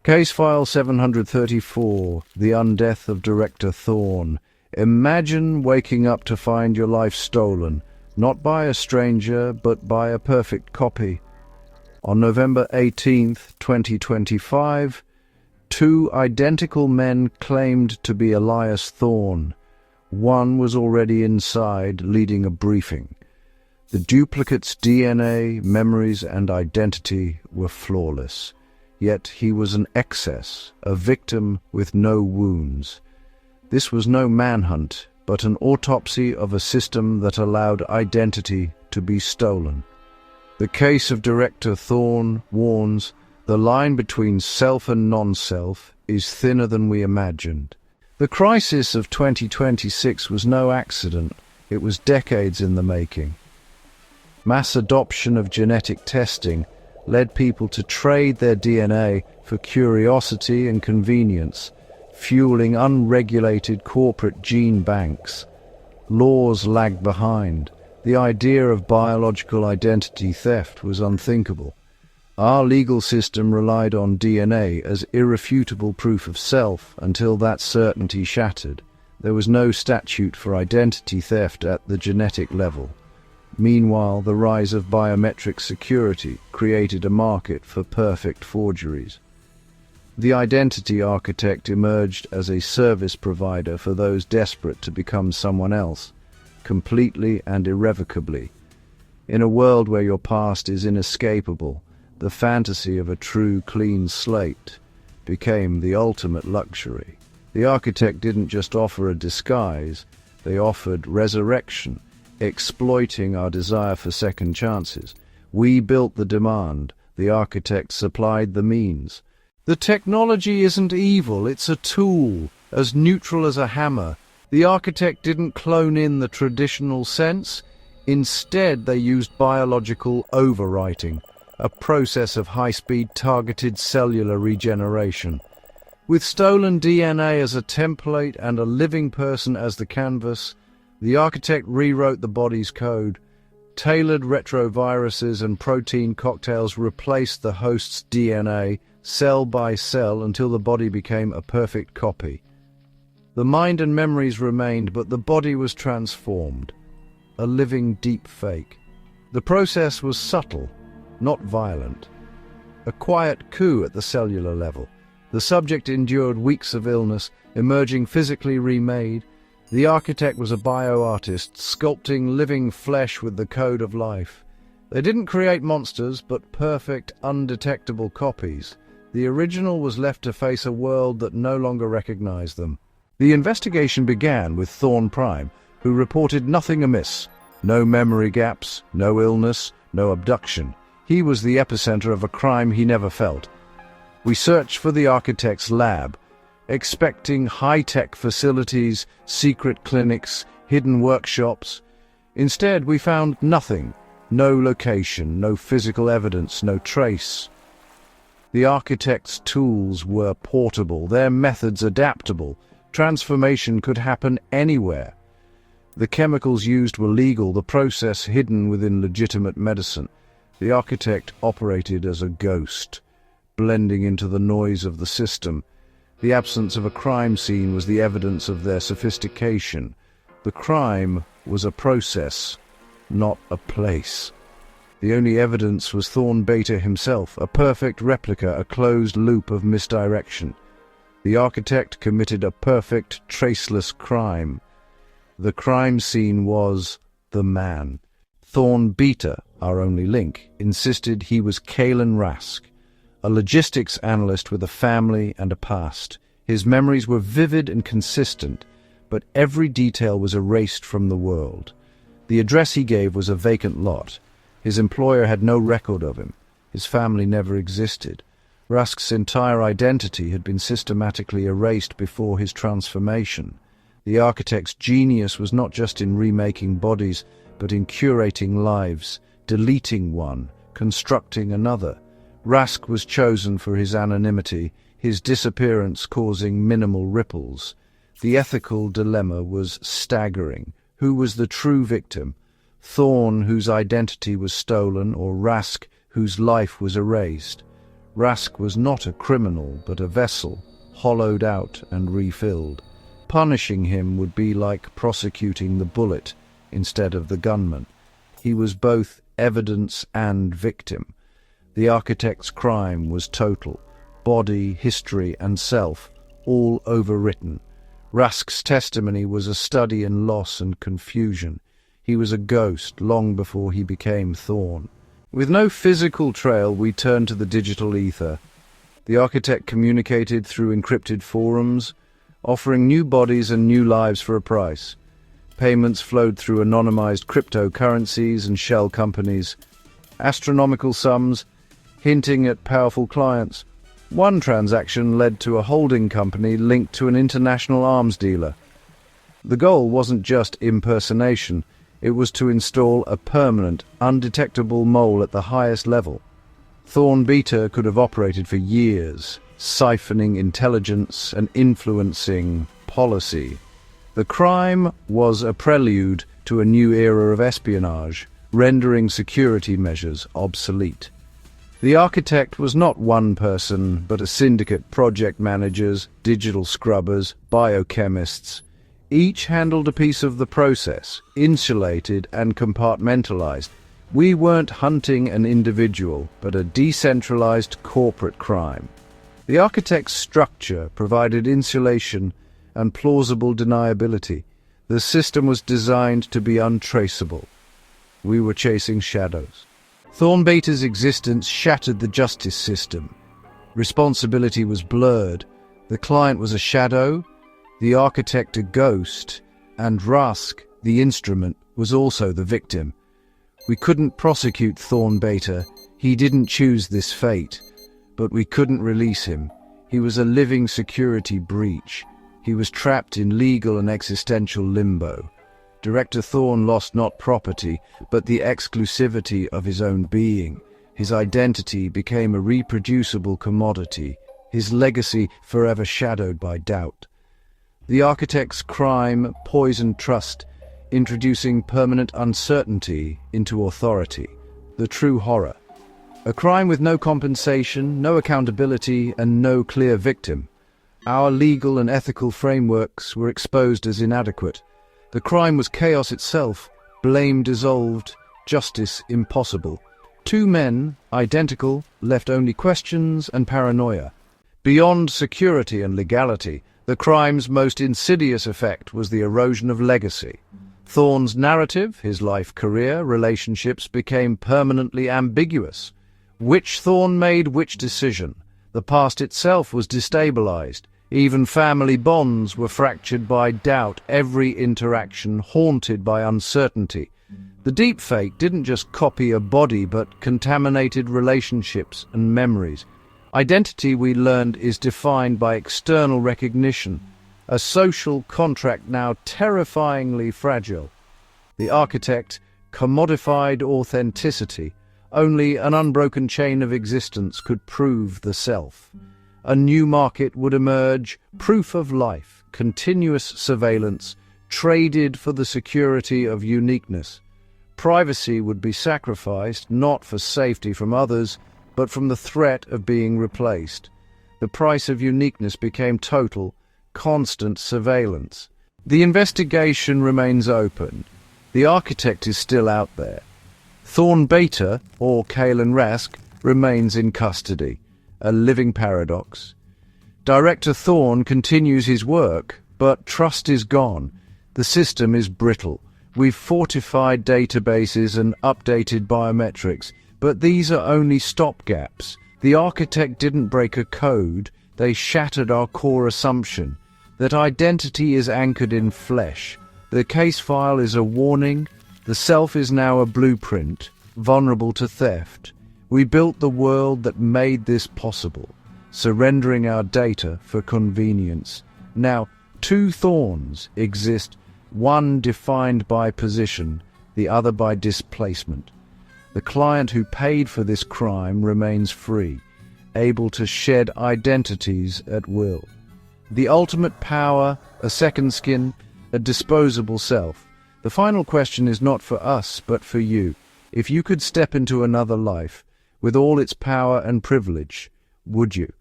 Case File 734, The Undeath of Director Thorne. Imagine waking up to find your life stolen, not by a stranger, but by a perfect copy. On November 18, 2025, two identical men claimed to be Elias Thorne. One was already inside, leading a briefing. The duplicate's DNA, memories, and identity were flawless. Yet he was an excess, a victim with no wounds. This was no manhunt, but an autopsy of a system that allowed identity to be stolen. The case of Director Thorne warns the line between self and non-self is thinner than we imagined. The crisis of 2026 was no accident. It was decades in the making. Mass adoption of genetic testing led people to trade their DNA for curiosity and convenience, fueling unregulated corporate gene banks. Laws lagged behind. The idea of biological identity theft was unthinkable. Our legal system relied on DNA as irrefutable proof of self until that certainty shattered. There was no statute for identity theft at the genetic level. Meanwhile, the rise of biometric security created a market for perfect forgeries. The identity architect emerged as a service provider for those desperate to become someone else, completely and irrevocably. In a world where your past is inescapable, the fantasy of a true, clean slate became the ultimate luxury. The architect didn't just offer a disguise, they offered resurrection, exploiting our desire for second chances. We built the demand, the architect supplied the means. The technology isn't evil, it's a tool, as neutral as a hammer. The architect didn't clone in the traditional sense. Instead, they used biological overwriting, a process of high-speed targeted cellular regeneration. With stolen DNA as a template and a living person as the canvas, the architect rewrote the body's code. Tailored retroviruses and protein cocktails replaced the host's DNA, cell by cell, until the body became a perfect copy. The mind and memories remained, but the body was transformed. A living deep fake. The process was subtle, not violent. A quiet coup at the cellular level. The subject endured weeks of illness, emerging physically remade. The architect was a bioartist, sculpting living flesh with the code of life. They didn't create monsters, but perfect, undetectable copies. The original was left to face a world that no longer recognized them. The investigation began with Thorne Prime, who reported nothing amiss. No memory gaps, no illness, no abduction. He was the epicenter of a crime he never felt. We searched for the architect's lab, expecting high-tech facilities, secret clinics, hidden workshops. Instead, we found nothing. No location, no physical evidence, no trace. The architect's tools were portable, their methods adaptable. Transformation could happen anywhere. The chemicals used were legal, the process hidden within legitimate medicine. The architect operated as a ghost, blending into the noise of the system. The absence of a crime scene was the evidence of their sophistication. The crime was a process, not a place. The only evidence was Thorne Beta himself, a perfect replica, a closed loop of misdirection. The architect committed a perfect, traceless crime. The crime scene was the man. Thorne Beta, our only link, insisted he was Kalen Rask, a logistics analyst with a family and a past. His memories were vivid and consistent, but every detail was erased from the world. The address he gave was a vacant lot. His employer had no record of him. His family never existed. Rask's entire identity had been systematically erased before his transformation. The architect's genius was not just in remaking bodies, but in curating lives, deleting one, constructing another. Rask was chosen for his anonymity, his disappearance causing minimal ripples. The ethical dilemma was staggering. Who was the true victim? Thorne, whose identity was stolen, or Rask, whose life was erased? Rask was not a criminal, but a vessel, hollowed out and refilled. Punishing him would be like prosecuting the bullet instead of the gunman. He was both evidence and victim. The architect's crime was total. Body, history, and self, all overwritten. Rask's testimony was a study in loss and confusion. He was a ghost long before he became Thorn. With no physical trail, we turned to the digital ether. The architect communicated through encrypted forums, offering new bodies and new lives for a price. Payments flowed through anonymized cryptocurrencies and shell companies. Astronomical sums, hinting at powerful clients. One transaction led to a holding company linked to an international arms dealer. The goal wasn't just impersonation. It was to install a permanent, undetectable mole at the highest level. Thorn Beta could have operated for years, siphoning intelligence and influencing policy. The crime was a prelude to a new era of espionage, rendering security measures obsolete. The architect was not one person, but a syndicate: project managers, digital scrubbers, biochemists. Each handled a piece of the process, insulated and compartmentalized. We weren't hunting an individual, but a decentralized corporate crime. The architect's structure provided insulation and plausible deniability. The system was designed to be untraceable. We were chasing shadows. Thorn Beta's existence shattered the justice system. Responsibility was blurred. The client was a shadow, the architect a ghost, and Rask, the instrument, was also the victim. We couldn't prosecute Thorn Beta. He didn't choose this fate. But we couldn't release him. He was a living security breach. He was trapped in legal and existential limbo. Director Thorn lost not property, but the exclusivity of his own being. His identity became a reproducible commodity, his legacy forever shadowed by doubt. The architect's crime poisoned trust, introducing permanent uncertainty into authority. The true horror. A crime with no compensation, no accountability, and no clear victim. Our legal and ethical frameworks were exposed as inadequate. The crime was chaos itself, blame dissolved, justice impossible. Two men, identical, left only questions and paranoia. Beyond security and legality, the crime's most insidious effect was the erosion of legacy. Thorn's narrative, his life career, relationships became permanently ambiguous. Which Thorn made which decision? The past itself was destabilized. Even family bonds were fractured by doubt, every interaction haunted by uncertainty. The deepfake didn't just copy a body, but contaminated relationships and memories. Identity, we learned, is defined by external recognition, a social contract now terrifyingly fragile. The architect commodified authenticity. Only an unbroken chain of existence could prove the self. A new market would emerge, proof of life, continuous surveillance, traded for the security of uniqueness. Privacy would be sacrificed, not for safety from others, but from the threat of being replaced. The price of uniqueness became total, constant surveillance. The investigation remains open. The architect is still out there. Thorn Beta, or Kalen Rask, remains in custody, a living paradox. Director Thorn continues his work, but trust is gone. The system is brittle. We've fortified databases and updated biometrics, but these are only stopgaps. The architect didn't break a code, they shattered our core assumption that identity is anchored in flesh. The case file is a warning. The self is now a blueprint, vulnerable to theft. We built the world that made this possible, surrendering our data for convenience. Now, two Thorns exist, one defined by position, the other by displacement. The client who paid for this crime remains free, able to shed identities at will. The ultimate power, a second skin, a disposable self. The final question is not for us, but for you. If you could step into another life, with all its power and privilege, would you?